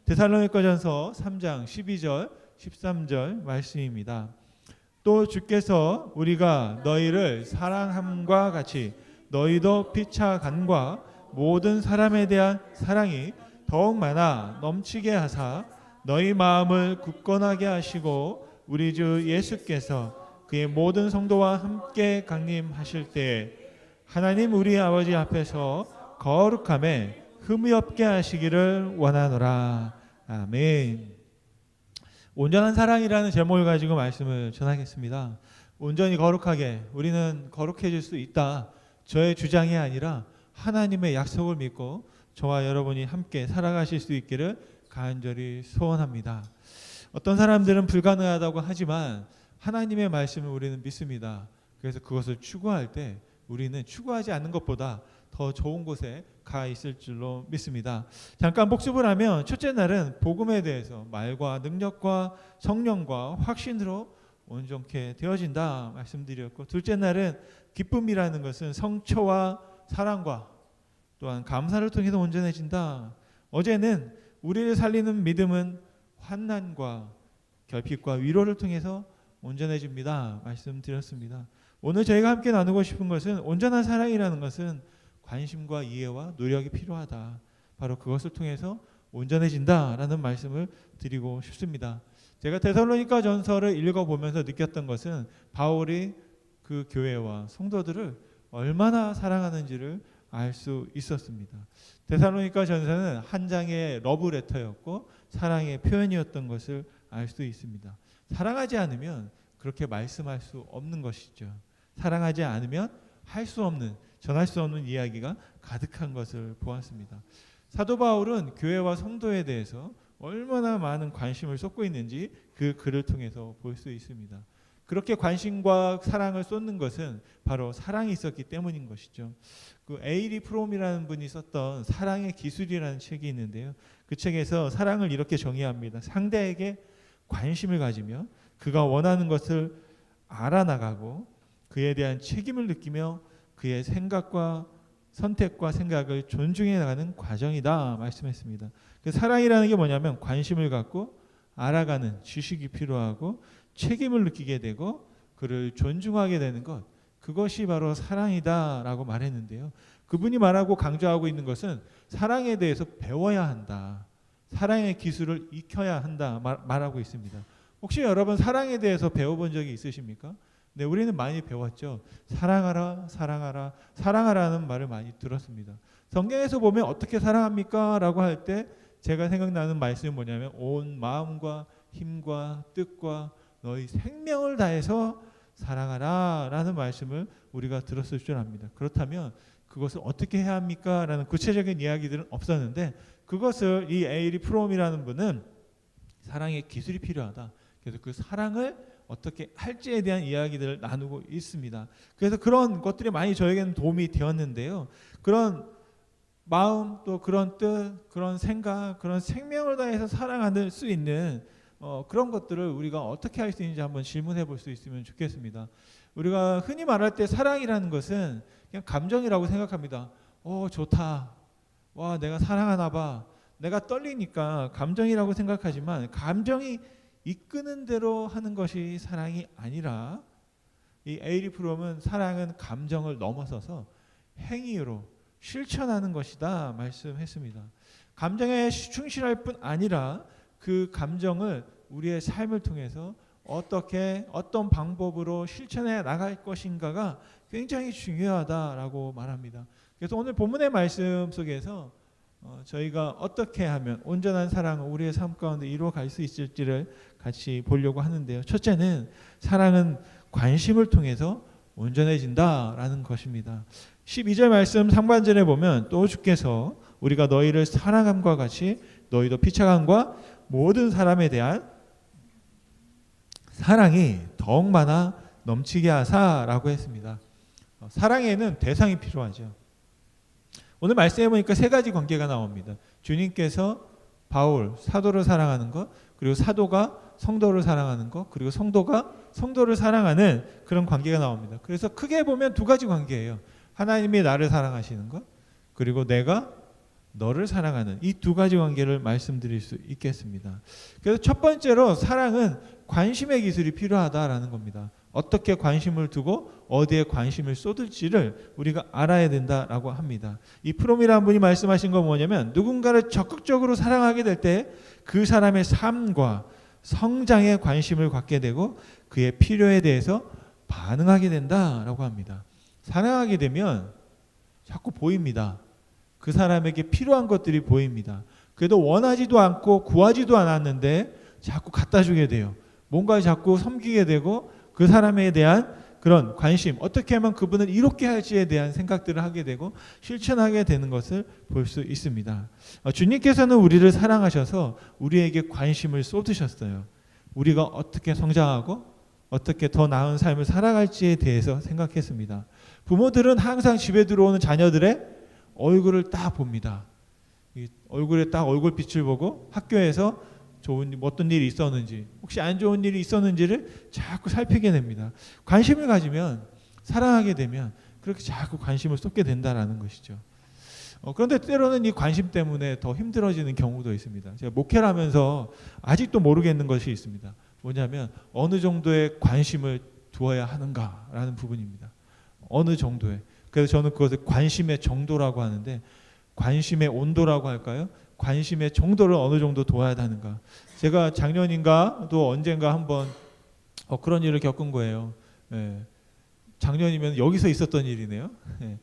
데살로니가전서 3장 12절 13절 말씀입니다. 또 주께서 우리가 너희를 사랑함과 같이 너희도 피차간과 모든 사람에 대한 사랑이 더욱 많아 넘치게 하사 너희 마음을 굳건하게 하시고 우리 주 예수께서 그의 모든 성도와 함께 강림하실 때 하나님 우리 아버지 앞에서 거룩함에 흠이 없게 하시기를 원하노라. 아멘. 온전한 사랑이라는 제목을 가지고 말씀을 전하겠습니다. 온전히 거룩하게 우리는 거룩해질 수 있다. 저의 주장이 아니라 하나님의 약속을 믿고 저와 여러분이 함께 살아가실 수 있기를 간절히 소원합니다. 어떤 사람들은 불가능하다고 하지만 하나님의 말씀을 우리는 믿습니다. 그래서 그것을 추구할 때 우리는 추구하지 않는 것보다 더 좋은 곳에 가 있을 줄로 믿습니다. 잠깐 복습을 하면 첫째 날은 복음에 대해서 말과 능력과 성령과 확신으로 온전케 되어진다 말씀드렸고, 둘째 날은 기쁨이라는 것은 성처와 사랑과 또한 감사를 통해서 온전해진다. 어제는 우리를 살리는 믿음은 환난과 결핍과 위로를 통해서 온전해집니다 말씀드렸습니다. 오늘 저희가 함께 나누고 싶은 것은 온전한 사랑이라는 것은 관심과 이해와 노력이 필요하다. 바로 그것을 통해서 온전해진다라는 말씀을 드리고 싶습니다. 제가 데살로니가 전서를 읽어보면서 느꼈던 것은 바울이 그 교회와 성도들을 얼마나 사랑하는지를 알 수 있었습니다. 데살로니가 전서는 한 장의 러브레터였고 사랑의 표현이었던 것을 알 수 있습니다. 사랑하지 않으면 그렇게 말씀할 수 없는 것이죠. 사랑하지 않으면 할 수 없는, 전할 수 없는 이야기가 가득한 것을 보았습니다. 사도 바울은 교회와 성도에 대해서 얼마나 많은 관심을 쏟고 있는지 그 글을 통해서 볼 수 있습니다. 그렇게 관심과 사랑을 쏟는 것은 바로 사랑이 있었기 때문인 것이죠. 그 에이리 프롬이라는 분이 썼던 사랑의 기술이라는 책이 있는데요. 그 책에서 사랑을 이렇게 정의합니다. 상대에게 관심을 가지며 그가 원하는 것을 알아나가고 그에 대한 책임을 느끼며 그의 생각과 선택과 생각을 존중해 나가는 과정이다 말씀했습니다. 그 사랑이라는 게 뭐냐면 관심을 갖고 알아가는 지식이 필요하고 책임을 느끼게 되고 그를 존중하게 되는 것, 그것이 바로 사랑이다라고 말했는데요. 그분이 말하고 강조하고 있는 것은 사랑에 대해서 배워야 한다. 사랑의 기술을 익혀야 한다 말하고 있습니다. 혹시 여러분 사랑에 대해서 배워본 적이 있으십니까? 네, 우리는 많이 배웠죠. 사랑하라, 사랑하라, 사랑하라는 말을 많이 들었습니다. 성경에서 보면 어떻게 사랑합니까? 라고 할 때 제가 생각나는 말씀이 뭐냐면 온 마음과 힘과 뜻과 너희 생명을 다해서 사랑하라 라는 말씀을 우리가 들었을 줄 압니다. 그렇다면 그것을 어떻게 해야 합니까? 라는 구체적인 이야기들은 없었는데 그것을 이 에이리 프롬이라는 분은 사랑의 기술이 필요하다. 그래서 그 사랑을 어떻게 할지에 대한 이야기들을 나누고 있습니다. 그래서 그런 것들이 많이 저에게는 도움이 되었는데요. 그런 마음 또 그런 뜻, 그런 생각, 그런 생명을 다해서 사랑할 수 있는 그런 것들을 우리가 어떻게 할 수 있는지 한번 질문해 볼 수 있으면 좋겠습니다. 우리가 흔히 말할 때 사랑이라는 것은 그냥 감정이라고 생각합니다. 좋다. 와, 내가 사랑하나 봐. 내가 떨리니까 감정이라고 생각하지만 감정이 이끄는 대로 하는 것이 사랑이 아니라 이 에이리 프롬은 사랑은 감정을 넘어서서 행위로 실천하는 것이다 말씀했습니다. 감정에 충실할 뿐 아니라 그 감정을 우리의 삶을 통해서 어떻게 어떤 방법으로 실천해 나갈 것인가가 굉장히 중요하다라고 말합니다. 그래서 오늘 본문의 말씀 속에서 저희가 어떻게 하면 온전한 사랑을 우리의 삶 가운데 이루어갈 수 있을지를 같이 보려고 하는데요. 첫째는 사랑은 관심을 통해서 온전해진다라는 것입니다. 12절 말씀 상반절에 보면 또 주께서 우리가 너희를 사랑함과 같이 너희도 피차감과 모든 사람에 대한 사랑이 더욱 많아 넘치게 하사라고 했습니다. 사랑에는 대상이 필요하죠. 오늘 말씀해 보니까 세 가지 관계가 나옵니다. 주님께서 바울, 사도를 사랑하는 것, 그리고 사도가 성도를 사랑하는 것, 그리고 성도가 성도를 사랑하는 그런 관계가 나옵니다. 그래서 크게 보면 두 가지 관계예요. 하나님이 나를 사랑하시는 것, 그리고 내가 너를 사랑하는 이 두 가지 관계를 말씀드릴 수 있겠습니다. 그래서 첫 번째로 사랑은 관심의 기술이 필요하다라는 겁니다. 어떻게 관심을 두고 어디에 관심을 쏟을지를 우리가 알아야 된다라고 합니다. 이 프롬이라는 분이 말씀하신 건 뭐냐면 누군가를 적극적으로 사랑하게 될 때 그 사람의 삶과 성장에 관심을 갖게 되고 그의 필요에 대해서 반응하게 된다라고 합니다. 사랑하게 되면 자꾸 보입니다. 그 사람에게 필요한 것들이 보입니다. 그래도 원하지도 않고 구하지도 않았는데 자꾸 갖다 주게 돼요. 뭔가 자꾸 섬기게 되고 그 사람에 대한 그런 관심, 어떻게 하면 그분을 이롭게 할지에 대한 생각들을 하게 되고 실천하게 되는 것을 볼 수 있습니다. 주님께서는 우리를 사랑하셔서 우리에게 관심을 쏟으셨어요. 우리가 어떻게 성장하고 어떻게 더 나은 삶을 살아갈지에 대해서 생각했습니다. 부모들은 항상 집에 들어오는 자녀들의 얼굴을 딱 봅니다. 얼굴에 딱 얼굴빛을 보고 학교에서 어떤 일이 있었는지 혹시 안 좋은 일이 있었는지를 자꾸 살피게 됩니다. 관심을 가지면 사랑하게 되면 그렇게 자꾸 관심을 쏟게 된다라는 것이죠. 그런데 때로는 이 관심 때문에 더 힘들어지는 경우도 있습니다. 제가 목회를 하면서 아직도 모르겠는 것이 있습니다. 뭐냐면 어느 정도의 관심을 두어야 하는가라는 부분입니다. 어느 정도의. 그래서 저는 그것을 관심의 정도라고 하는데 관심의 온도라고 할까요? 관심의 정도를 어느 정도 둬야 하는가. 제가 작년인가 또 언젠가 한번 그런 일을 겪은 거예요. 예. 작년이면 여기서 있었던 일이네요. 예.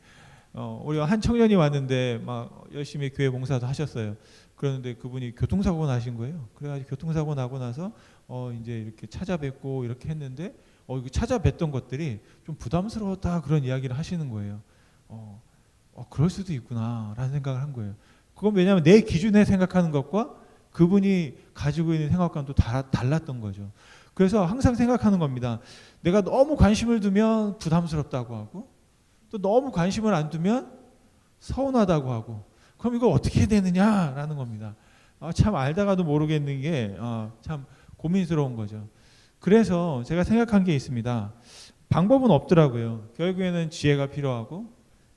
우리가 한 청년이 왔는데 막 열심히 교회 봉사도 하셨어요. 그런데 그분이 교통사고 나신 거예요. 그래가지고 교통사고 나고 나서 이제 이렇게 찾아뵙고 이렇게 했는데 찾아뵀던 것들이 좀 부담스러웠다 그런 이야기를 하시는 거예요. 그럴 수도 있구나라는 생각을 한 거예요. 그건 왜냐하면 내 기준에 생각하는 것과 그분이 가지고 있는 생각과는 또 달랐던 거죠. 그래서 항상 생각하는 겁니다. 내가 너무 관심을 두면 부담스럽다고 하고 또 너무 관심을 안 두면 서운하다고 하고 그럼 이거 어떻게 해야 되느냐라는 겁니다. 참 알다가도 모르겠는 게 참 고민스러운 거죠. 그래서 제가 생각한 게 있습니다. 방법은 없더라고요. 결국에는 지혜가 필요하고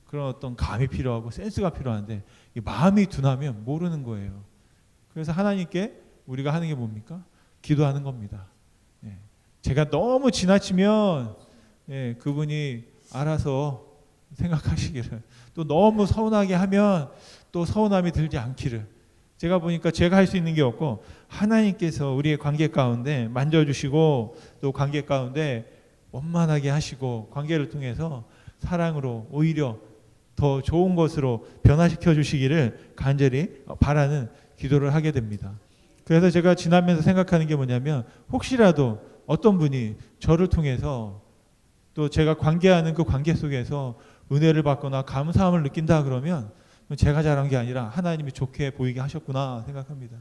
그런 어떤 감이 필요하고 센스가 필요한데 마음이 둔하면 모르는 거예요. 그래서 하나님께 우리가 하는 게 뭡니까? 기도하는 겁니다. 제가 너무 지나치면 그분이 알아서 생각하시기를 또 너무 서운하게 하면 또 서운함이 들지 않기를 제가 보니까 제가 할 수 있는 게 없고 하나님께서 우리의 관계 가운데 만져주시고 또 관계 가운데 원만하게 하시고 관계를 통해서 사랑으로 오히려 더 좋은 것으로 변화시켜 주시기를 간절히 바라는 기도를 하게 됩니다. 그래서 제가 지나면서 생각하는 게 뭐냐면 혹시라도 어떤 분이 저를 통해서 또 제가 관계하는 그 관계 속에서 은혜를 받거나 감사함을 느낀다 그러면 제가 잘한 게 아니라 하나님이 좋게 보이게 하셨구나 생각합니다.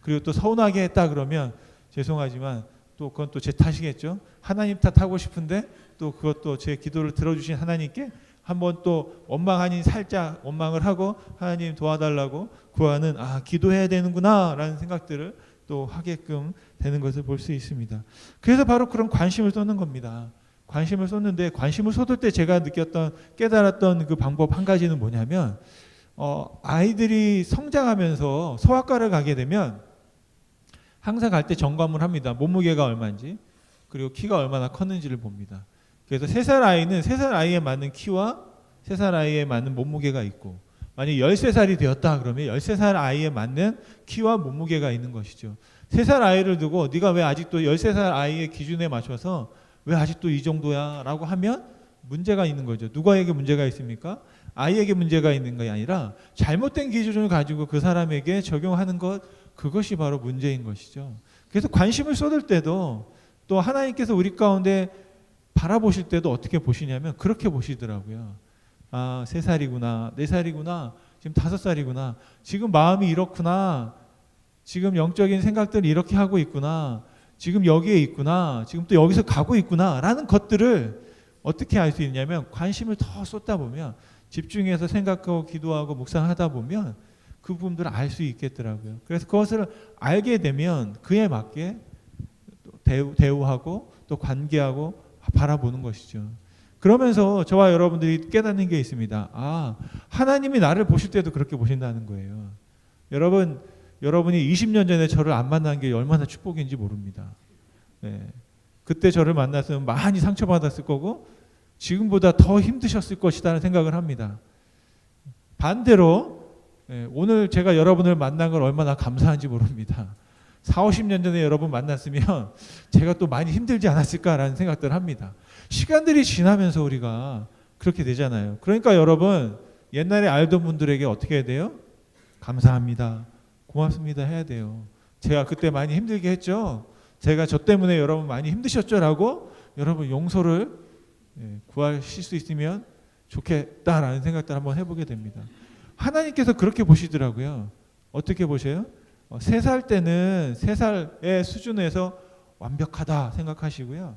그리고 또 서운하게 했다 그러면 죄송하지만 또 그건 또 제 탓이겠죠. 하나님 탓하고 싶은데 또 그것도 제 기도를 들어주신 하나님께 한번 또 원망 아닌 살짝 원망을 하고 하나님 도와달라고 구하는 기도해야 되는구나 라는 생각들을 또 하게끔 되는 것을 볼 수 있습니다. 그래서 바로 그런 관심을 쏟는 겁니다. 관심을 쏟는데 관심을 쏟을 때 제가 깨달았던 그 방법 한 가지는 뭐냐면 아이들이 성장하면서 소아과를 가게 되면 항상 갈 때 점검을 합니다. 몸무게가 얼마인지 그리고 키가 얼마나 컸는지를 봅니다. 그래서 3살 아이는 3살 아이에 맞는 키와 3살 아이에 맞는 몸무게가 있고 만약 13살이 되었다 그러면 13살 아이에 맞는 키와 몸무게가 있는 것이죠. 3살 아이를 두고 네가 왜 아직도 13살 아이의 기준에 맞춰서 왜 아직도 이 정도야 라고 하면 문제가 있는 거죠. 누구에게 문제가 있습니까? 아이에게 문제가 있는 것이 아니라 잘못된 기준을 가지고 그 사람에게 적용하는 것 그것이 바로 문제인 것이죠. 그래서 관심을 쏟을 때도 또 하나님께서 우리 가운데 바라보실 때도 어떻게 보시냐면 그렇게 보시더라고요. 3살이구나 4살이구나 지금 5살이구나 지금 마음이 이렇구나 지금 영적인 생각들을 이렇게 하고 있구나 지금 여기에 있구나 지금 또 여기서 가고 있구나 라는 것들을 어떻게 알 수 있냐면 관심을 더 쏟다 보면 집중해서 생각하고 기도하고 묵상하다 보면 그 부분들을 알 수 있겠더라고요. 그래서 그것을 알게 되면 그에 맞게 대우하고 또 관계하고 바라보는 것이죠. 그러면서 저와 여러분들이 깨닫는 게 있습니다. 하나님이 나를 보실 때도 그렇게 보신다는 거예요. 여러분이 20년 전에 저를 안 만난 게 얼마나 축복인지 모릅니다. 네. 그때 저를 만났으면 많이 상처받았을 거고 지금보다 더 힘드셨을 것이라는 생각을 합니다. 반대로 오늘 제가 여러분을 만난 걸 얼마나 감사한지 모릅니다. 40, 50년 전에 여러분 만났으면 제가 또 많이 힘들지 않았을까라는 생각들을 합니다. 시간들이 지나면서 우리가 그렇게 되잖아요. 그러니까 여러분 옛날에 알던 분들에게 어떻게 해야 돼요? 감사합니다. 고맙습니다 해야 돼요. 제가 그때 많이 힘들게 했죠. 제가 저 때문에 여러분 많이 힘드셨죠? 라고 여러분 용서를 구하실 수 있으면 좋겠다라는 생각들 한번 해보게 됩니다. 하나님께서 그렇게 보시더라고요. 어떻게 보세요? 3살 때는 3살의 수준에서 완벽하다 생각하시고요.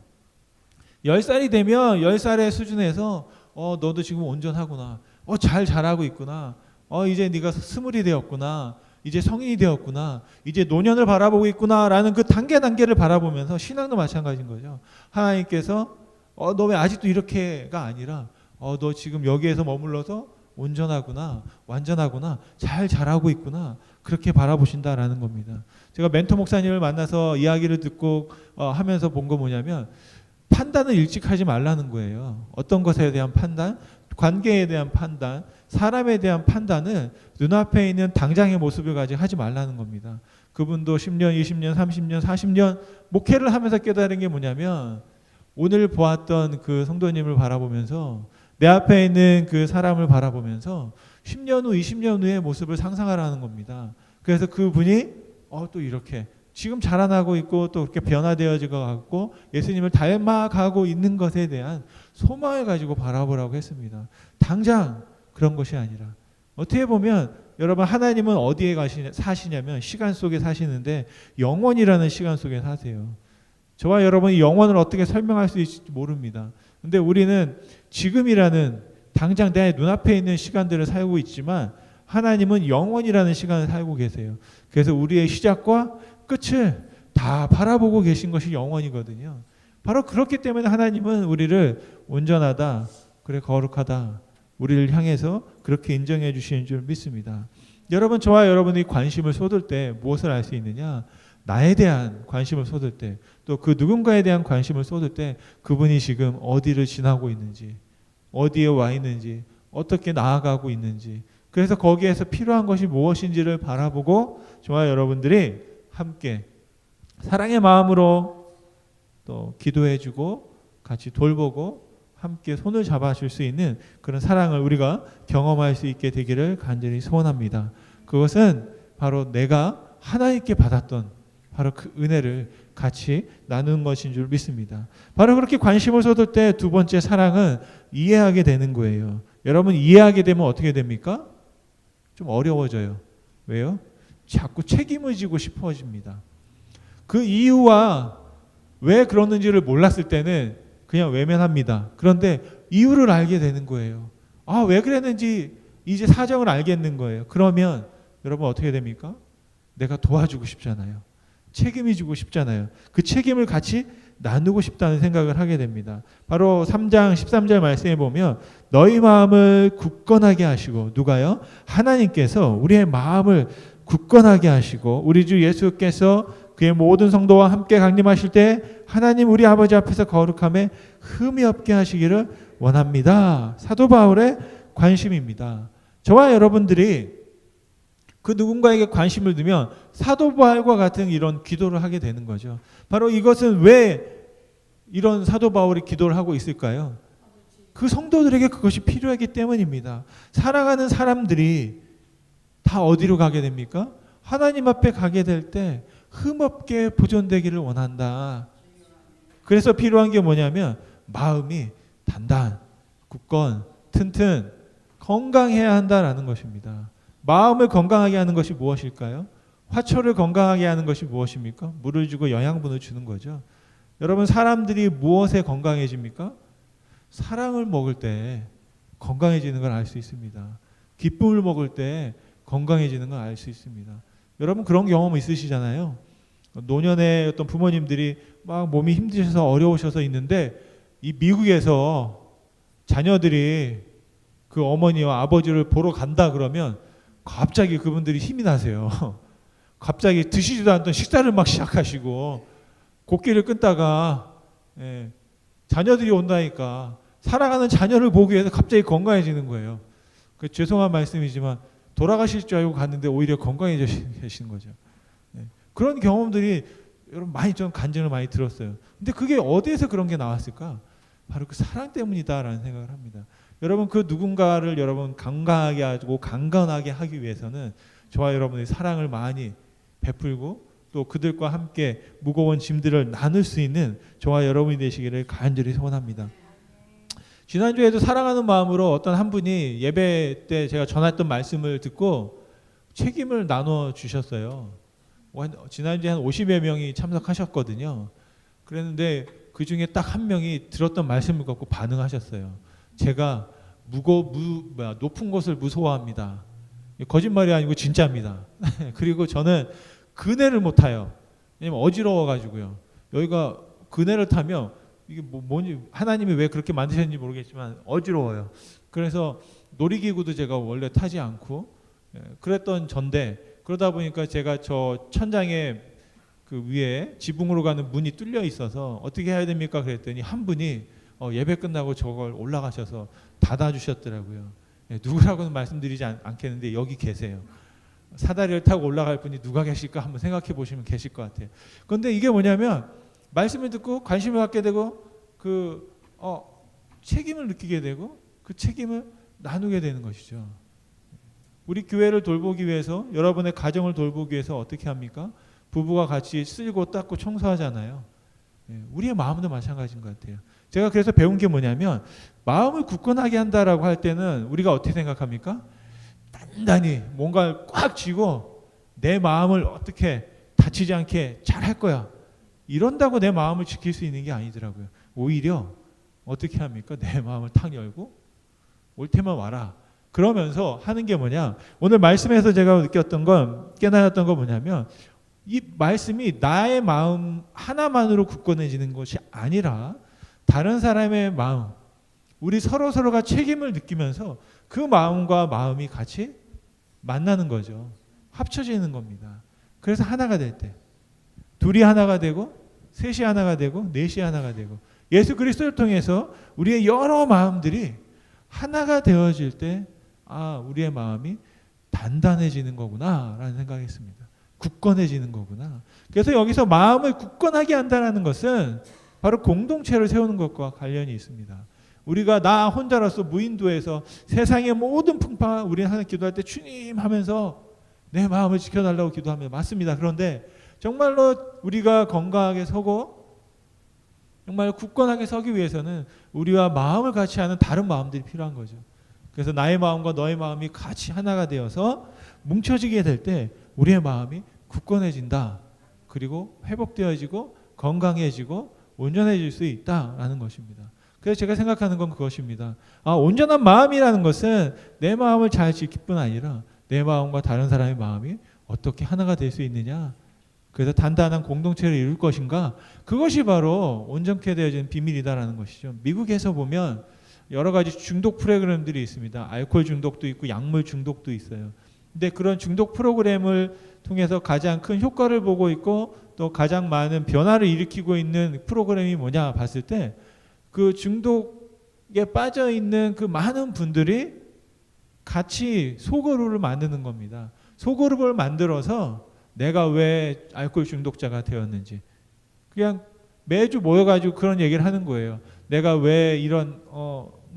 10살이 되면 10살의 수준에서 너도 지금 온전하구나. 잘 자라고 있구나. 이제 네가 스물이 되었구나. 이제 성인이 되었구나. 이제 노년을 바라보고 있구나라는 그 단계를 바라보면서 신앙도 마찬가지인 거죠. 하나님께서 너 왜 아직도 이렇게가 아니라 너 지금 여기에서 머물러서 온전하구나. 완전하구나. 잘 자라고 있구나. 그렇게 바라보신다라는 겁니다. 제가 멘토 목사님을 만나서 이야기를 듣고 하면서 본 거 뭐냐면 판단을 일찍 하지 말라는 거예요. 어떤 것에 대한 판단, 관계에 대한 판단, 사람에 대한 판단은 눈앞에 있는 당장의 모습을 가지고 하지 말라는 겁니다. 그분도 10년, 20년, 30년, 40년 목회를 하면서 깨달은 게 뭐냐면 오늘 보았던 그 성도님을 바라보면서 내 앞에 있는 그 사람을 바라보면서 10년 후, 20년 후의 모습을 상상하라는 겁니다. 그래서 그분이 또 이렇게 지금 자라나고 있고 또 그렇게 변화되어지고 갖고 예수님을 닮아가고 있는 것에 대한 소망을 가지고 바라보라고 했습니다. 당장 그런 것이 아니라 어떻게 보면 여러분 하나님은 어디에 사시냐면 시간 속에 사시는데 영원이라는 시간 속에 사세요. 저와 여러분이 영원을 어떻게 설명할 수 있을지 모릅니다. 근데 우리는 지금이라는 당장 내 눈앞에 있는 시간들을 살고 있지만 하나님은 영원이라는 시간을 살고 계세요. 그래서 우리의 시작과 끝을 다 바라보고 계신 것이 영원이거든요. 바로 그렇기 때문에 하나님은 우리를 온전하다, 그래 거룩하다, 우리를 향해서 그렇게 인정해 주시는 줄 믿습니다. 여러분 저와 여러분이 관심을 쏟을 때 무엇을 알 수 있느냐? 나에 대한 관심을 쏟을 때, 또 그 누군가에 대한 관심을 쏟을 때 그분이 지금 어디를 지나고 있는지, 어디에 와 있는지, 어떻게 나아가고 있는지, 그래서 거기에서 필요한 것이 무엇인지를 바라보고 저와 여러분들이 함께 사랑의 마음으로 또 기도해주고 같이 돌보고 함께 손을 잡아줄 수 있는 그런 사랑을 우리가 경험할 수 있게 되기를 간절히 소원합니다. 그것은 바로 내가 하나님께 받았던 바로 그 은혜를 같이 나누는 것인 줄 믿습니다. 바로 그렇게 관심을 쏟을 때 두 번째 사랑은 이해하게 되는 거예요. 여러분 이해하게 되면 어떻게 됩니까? 좀 어려워져요. 왜요? 자꾸 책임을 지고 싶어집니다. 그 이유와 왜 그러는지를 몰랐을 때는 그냥 외면합니다. 그런데 이유를 알게 되는 거예요. 왜 그랬는지 이제 사정을 알겠는 거예요. 그러면 여러분 어떻게 됩니까? 내가 도와주고 싶잖아요. 책임이 지고 싶잖아요. 그 책임을 같이 나누고 싶다는 생각을 하게 됩니다. 바로 3장 13절 말씀에 보면 너희 마음을 굳건하게 하시고, 누가요? 하나님께서 우리의 마음을 굳건하게 하시고 우리 주 예수께서 그의 모든 성도와 함께 강림하실 때 하나님 우리 아버지 앞에서 거룩함에 흠이 없게 하시기를 원합니다. 사도 바울의 관심입니다. 저와 여러분들이 그 누군가에게 관심을 두면 사도 바울과 같은 이런 기도를 하게 되는 거죠. 바로 이것은 왜 이런 사도 바울이 기도를 하고 있을까요? 그 성도들에게 그것이 필요하기 때문입니다. 살아가는 사람들이 다 어디로 가게 됩니까? 하나님 앞에 가게 될 때 흠없게 보존되기를 원한다. 그래서 필요한 게 뭐냐면 마음이 단단, 굳건, 튼튼, 건강해야 한다라는 것입니다. 마음을 건강하게 하는 것이 무엇일까요? 화초를 건강하게 하는 것이 무엇입니까? 물을 주고 영양분을 주는 거죠. 여러분 사람들이 무엇에 건강해집니까? 사랑을 먹을 때 건강해지는 걸 알 수 있습니다. 기쁨을 먹을 때 건강해지는 걸 알 수 있습니다. 여러분 그런 경험 있으시잖아요. 노년에 어떤 부모님들이 막 몸이 힘드셔서 어려우셔서 있는데 이 미국에서 자녀들이 그 어머니와 아버지를 보러 간다 그러면 갑자기 그분들이 힘이 나세요. 갑자기 드시지도 않던 식사를 막 시작하시고 곡기를 끊다가 자녀들이 온다니까 사랑하는 자녀를 보기 위해서 갑자기 건강해지는 거예요. 죄송한 말씀이지만 돌아가실 줄 알고 갔는데 오히려 건강해지시는 거죠. 그런 경험들이 여러분 많이 좀 간증을 많이 들었어요. 근데 그게 어디에서 그런 게 나왔을까? 바로 그 사랑 때문이다라는 생각을 합니다. 여러분 그 누군가를 여러분 건강하게 하고 강건하게 하기 위해서는 저와 여러분의 사랑을 많이 베풀고 또 그들과 함께 무거운 짐들을 나눌 수 있는 저와 여러분이 되시기를 간절히 소원합니다. 지난주에도 사랑하는 마음으로 어떤 한 분이 예배 때 제가 전했던 말씀을 듣고 책임을 나눠 주셨어요. 지난주에 한 50여 명이 참석하셨거든요. 그랬는데 그 중에 딱 한 명이 들었던 말씀을 갖고 반응하셨어요. 제가 높은 것을 무서워합니다. 거짓말이 아니고 진짜입니다. 그리고 저는 그네를 못 타요. 왜냐면 어지러워가지고요. 여기가 그네를 타면 이게 뭐니 하나님이 왜 그렇게 만드셨는지 모르겠지만 어지러워요. 그래서 놀이기구도 제가 원래 타지 않고 그랬던 전데 그러다 보니까 제가 저 천장에 그 위에 지붕으로 가는 문이 뚫려 있어서 어떻게 해야 됩니까? 그랬더니 한 분이 예배 끝나고 저걸 올라가셔서 닫아주셨더라고요. 누구라고는 말씀드리지 않겠는데 여기 계세요. 사다리를 타고 올라갈 분이 누가 계실까 한번 생각해 보시면 계실 것 같아요. 그런데 이게 뭐냐면 말씀을 듣고 관심을 갖게 되고 책임을 느끼게 되고 그 책임을 나누게 되는 것이죠. 우리 교회를 돌보기 위해서 여러분의 가정을 돌보기 위해서 어떻게 합니까? 부부가 같이 쓸고 닦고 청소하잖아요. 우리의 마음도 마찬가지인 것 같아요. 제가 그래서 배운 게 뭐냐면 마음을 굳건하게 한다라고 할 때는 우리가 어떻게 생각합니까? 단단히 뭔가를 꽉 쥐고 내 마음을 어떻게 다치지 않게 잘 할 거야. 이런다고 내 마음을 지킬 수 있는 게 아니더라고요. 오히려 어떻게 합니까? 내 마음을 탁 열고 올 테면 와라. 그러면서 하는 게 뭐냐? 오늘 말씀에서 제가 느꼈던 건 깨달았던 건 뭐냐면 이 말씀이 나의 마음 하나만으로 굳건해지는 것이 아니라 다른 사람의 마음, 우리 서로가 책임을 느끼면서 그 마음과 마음이 같이 만나는 거죠. 합쳐지는 겁니다. 그래서 하나가 될 때 둘이 하나가 되고 셋이 하나가 되고 넷이 하나가 되고 예수 그리스도를 통해서 우리의 여러 마음들이 하나가 되어질 때 우리의 마음이 단단해지는 거구나 라는 생각이 했습니다. 굳건해지는 거구나. 그래서 여기서 마음을 굳건하게 한다는 것은 바로 공동체를 세우는 것과 관련이 있습니다. 우리가 나 혼자로서 무인도에서 세상의 모든 풍파 우리는 하나님 기도할 때 주님 하면서 내 마음을 지켜달라고 기도하면 맞습니다. 그런데 정말로 우리가 건강하게 서고 정말 굳건하게 서기 위해서는 우리와 마음을 같이 하는 다른 마음들이 필요한 거죠. 그래서 나의 마음과 너의 마음이 같이 하나가 되어서 뭉쳐지게 될 때 우리의 마음이 굳건해진다. 그리고 회복되어지고 건강해지고 온전해질 수 있다라는 것입니다. 그래서 제가 생각하는 건 그것입니다. 온전한 마음이라는 것은 내 마음을 잘 지킬 뿐 아니라 내 마음과 다른 사람의 마음이 어떻게 하나가 될 수 있느냐. 그래서 단단한 공동체를 이룰 것인가. 그것이 바로 온전케 되어지는 비밀이다라는 것이죠. 미국에서 보면 여러 가지 중독 프로그램들이 있습니다. 알코올 중독도 있고 약물 중독도 있어요. 근데 그런 중독 프로그램을 통해서 가장 큰 효과를 보고 있고 또 가장 많은 변화를 일으키고 있는 프로그램이 뭐냐 봤을 때 그 중독에 빠져 있는 그 많은 분들이 같이 소그룹을 만드는 겁니다. 소그룹을 만들어서 내가 왜 알코올 중독자가 되었는지 그냥 매주 모여가지고 그런 얘기를 하는 거예요. 내가 왜 이런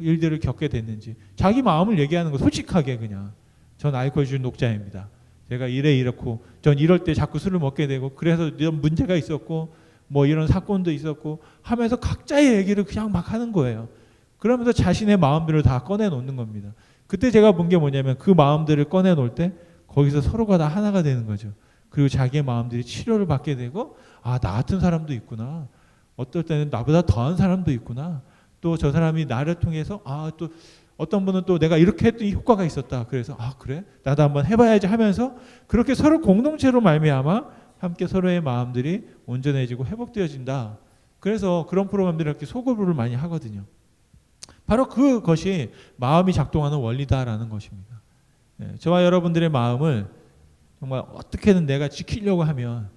일들을 겪게 됐는지 자기 마음을 얘기하는 거 솔직하게 그냥 전 알코올 중독자입니다. 제가 이렇고 전 이럴 때 자꾸 술을 먹게 되고 그래서 이런 문제가 있었고 뭐 이런 사건도 있었고 하면서 각자의 얘기를 그냥 막 하는 거예요. 그러면서 자신의 마음들을 다 꺼내놓는 겁니다. 그때 제가 본 게 뭐냐면 그 마음들을 꺼내놓을 때 거기서 서로가 다 하나가 되는 거죠. 그리고 자기의 마음들이 치료를 받게 되고 나 같은 사람도 있구나. 어떨 때는 나보다 더한 사람도 있구나. 또 저 사람이 나를 통해서 또 어떤 분은 또 내가 이렇게 했더니 효과가 있었다. 그래서 그래? 나도 한번 해봐야지 하면서 그렇게 서로 공동체로 말미암아 함께 서로의 마음들이 온전해지고 회복되어진다. 그래서 그런 프로그램들을 이렇게 소그룹을 많이 하거든요. 바로 그것이 마음이 작동하는 원리다라는 것입니다. 저와 여러분들의 마음을 정말 어떻게든 내가 지키려고 하면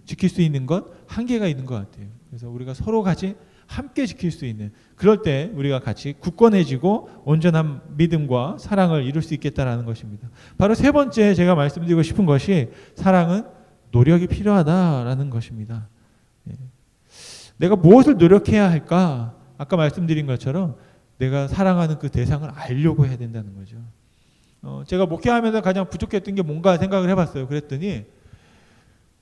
지킬 수 있는 것 한계가 있는 것 같아요. 그래서 우리가 서로 같이 함께 지킬 수 있는, 그럴 때 우리가 같이 굳건해지고 온전한 믿음과 사랑을 이룰 수 있겠다라는 것입니다. 바로 세 번째 제가 말씀드리고 싶은 것이 사랑은 노력이 필요하다라는 것입니다. 내가 무엇을 노력해야 할까? 아까 말씀드린 것처럼 내가 사랑하는 그 대상을 알려고 해야 된다는 거죠. 제가 목회하면서 가장 부족했던 게 뭔가 생각을 해봤어요. 그랬더니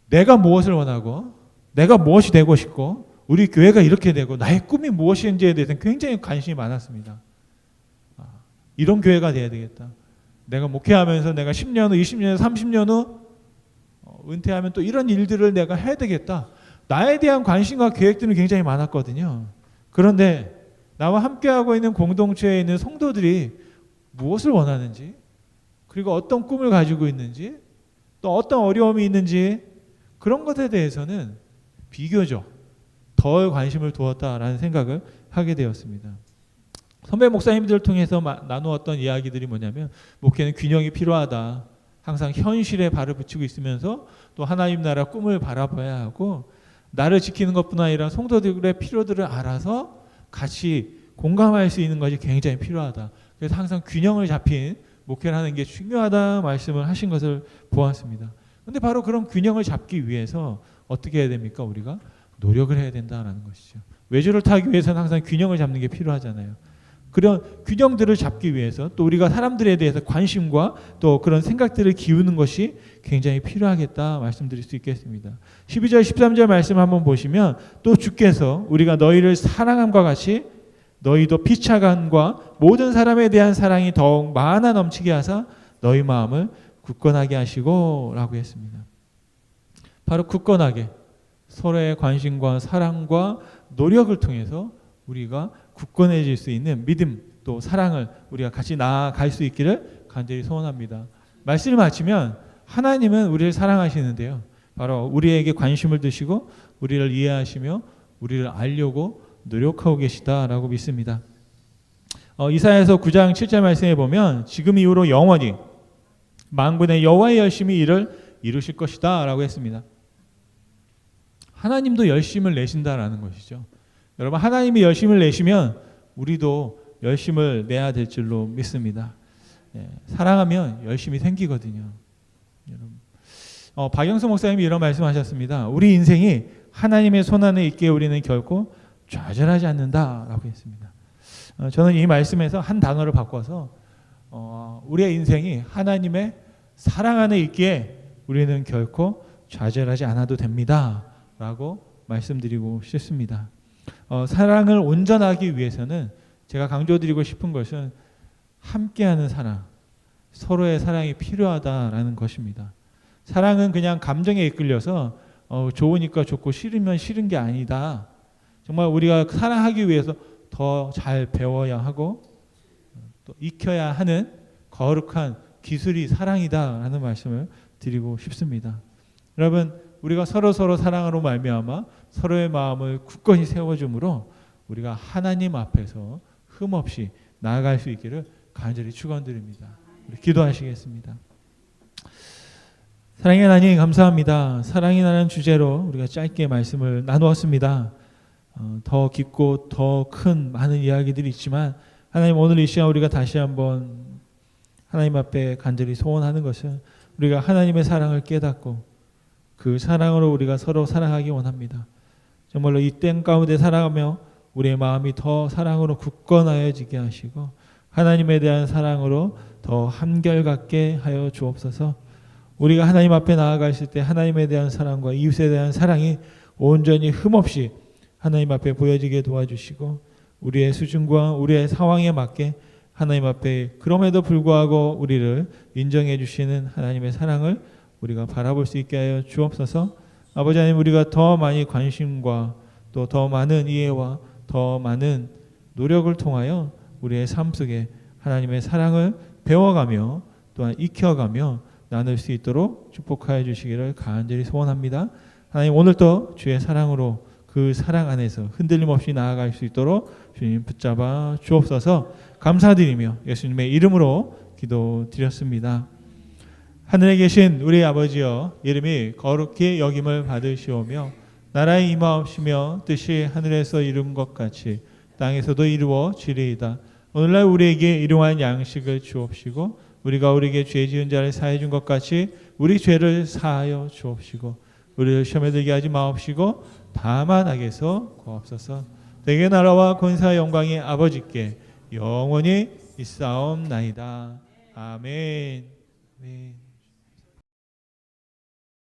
내가 무엇을 원하고 내가 무엇이 되고 싶고 우리 교회가 이렇게 되고 나의 꿈이 무엇인지에 대해서는 굉장히 관심이 많았습니다. 이런 교회가 돼야 되겠다. 내가 목회하면서 내가 10년 후, 20년 후, 30년 후 은퇴하면 또 이런 일들을 내가 해야 되겠다. 나에 대한 관심과 계획들은 굉장히 많았거든요. 그런데 나와 함께하고 있는 공동체에 있는 성도들이 무엇을 원하는지, 그리고 어떤 꿈을 가지고 있는지, 또 어떤 어려움이 있는지, 그런 것에 대해서는 비교적 덜 관심을 두었다라는 생각을 하게 되었습니다. 선배 목사님들을 통해서 나누었던 이야기들이 뭐냐면, 목회는 균형이 필요하다. 항상 현실에 발을 붙이고 있으면서 또 하나님 나라 꿈을 바라봐야 하고, 나를 지키는 것뿐 아니라 성도들의 필요들을 알아서 같이 공감할 수 있는 것이 굉장히 필요하다. 그래서 항상 균형을 잡힌 목회를 하는 게 중요하다 말씀을 하신 것을 보았습니다. 그런데 바로 그런 균형을 잡기 위해서 어떻게 해야 됩니까? 우리가 노력을 해야 된다는 것이죠. 외주를 타기 위해서는 항상 균형을 잡는 게 필요하잖아요. 그런 균형들을 잡기 위해서 또 우리가 사람들에 대해서 관심과 또 그런 생각들을 기우는 것이 굉장히 필요하겠다 말씀드릴 수 있겠습니다. 12절 13절 말씀을 한번 보시면, 또 주께서 우리가 너희를 사랑함과 같이 너희도 피차간과 모든 사람에 대한 사랑이 더욱 많아 넘치게 하사 너희 마음을 굳건하게 하시고 라고 했습니다. 바로 굳건하게 서로의 관심과 사랑과 노력을 통해서 우리가 굳건해질 수 있는 믿음 또 사랑을 우리가 같이 나아갈 수 있기를 간절히 소원합니다. 말씀을 마치면 하나님은 우리를 사랑하시는데요, 바로 우리에게 관심을 두시고 우리를 이해하시며 우리를 알려고 노력하고 계시다라고 믿습니다. 이사야서 9장 7절 말씀에 보면 지금 이후로 영원히 만군의 여호와의 열심히 이를 이루실 것이다 라고 했습니다. 하나님도 열심을 내신다라는 것이죠. 여러분, 하나님이 열심을 내시면 우리도 열심을 내야 될 줄로 믿습니다. 사랑하면 열심이 생기거든요. 박영수 목사님이 이런 말씀하셨습니다. 우리 인생이 하나님의 손안에 있기에 우리는 결코 좌절하지 않는다라고 했습니다. 저는 이 말씀에서 한 단어를 바꿔서 우리의 인생이 하나님의 사랑 안에 있기에 우리는 결코 좌절하지 않아도 됩니다라고 말씀드리고 싶습니다. 사랑을 온전하기 위해서는 제가 강조드리고 싶은 것은 함께하는 사랑, 서로의 사랑이 필요하다라는 것입니다. 사랑은 그냥 감정에 이끌려서 좋으니까 좋고 싫으면 싫은 게 아니다. 정말 우리가 사랑하기 위해서 더 잘 배워야 하고 또 익혀야 하는 거룩한 기술이 사랑이다라는 말씀을 드리고 싶습니다. 여러분, 우리가 서로 사랑으로 말미암아 서로의 마음을 굳건히 세워줌으로 우리가 하나님 앞에서 흠없이 나아갈 수 있기를 간절히 축원드립니다. 우리 기도하시겠습니다. 사랑의 하나님, 감사합니다. 사랑이라는 주제로 우리가 짧게 말씀을 나누었습니다. 더 깊고 더 큰 많은 이야기들이 있지만 하나님, 오늘 이 시간 우리가 다시 한번 하나님 앞에 간절히 소원하는 것은 우리가 하나님의 사랑을 깨닫고 그 사랑으로 우리가 서로 사랑하기 원합니다. 정말로 이 땅 가운데 살아가며 우리의 마음이 더 사랑으로 굳건하여지게 하시고 하나님에 대한 사랑으로 더 한결같게 하여 주옵소서. 우리가 하나님 앞에 나아가실 때 하나님에 대한 사랑과 이웃에 대한 사랑이 온전히 흠없이 하나님 앞에 보여지게 도와주시고 우리의 수준과 우리의 상황에 맞게 하나님 앞에 그럼에도 불구하고 우리를 인정해 주시는 하나님의 사랑을 우리가 바라볼 수 있게 하여 주옵소서. 아버지 하나님, 우리가 더 많이 관심과 또 더 많은 이해와 더 많은 노력을 통하여 우리의 삶 속에 하나님의 사랑을 배워가며 또한 익혀가며 나눌 수 있도록 축복하여 주시기를 간절히 소원합니다. 하나님, 오늘도 주의 사랑으로 그 사랑 안에서 흔들림 없이 나아갈 수 있도록 주님 붙잡아 주옵소서. 감사드리며 예수님의 이름으로 기도드렸습니다. 하늘에 계신 우리 아버지여, 이름이 거룩히 여김을 받으시오며 나라의 임하옵시며 뜻이 하늘에서 이룬 것 같이 땅에서도 이루어지리이다. 오늘날 우리에게 일용할 양식을 주옵시고 우리가 우리에게 죄 지은 자를 사해 준 것 같이 우리 죄를 사하여 주옵시고 우리를 시험에 들게 하지 마옵시고 다만 악에서 구하옵소서. 대개 나라와 권세와 영광이 아버지께 영원히 있사옵나이다. 아멘. 아멘.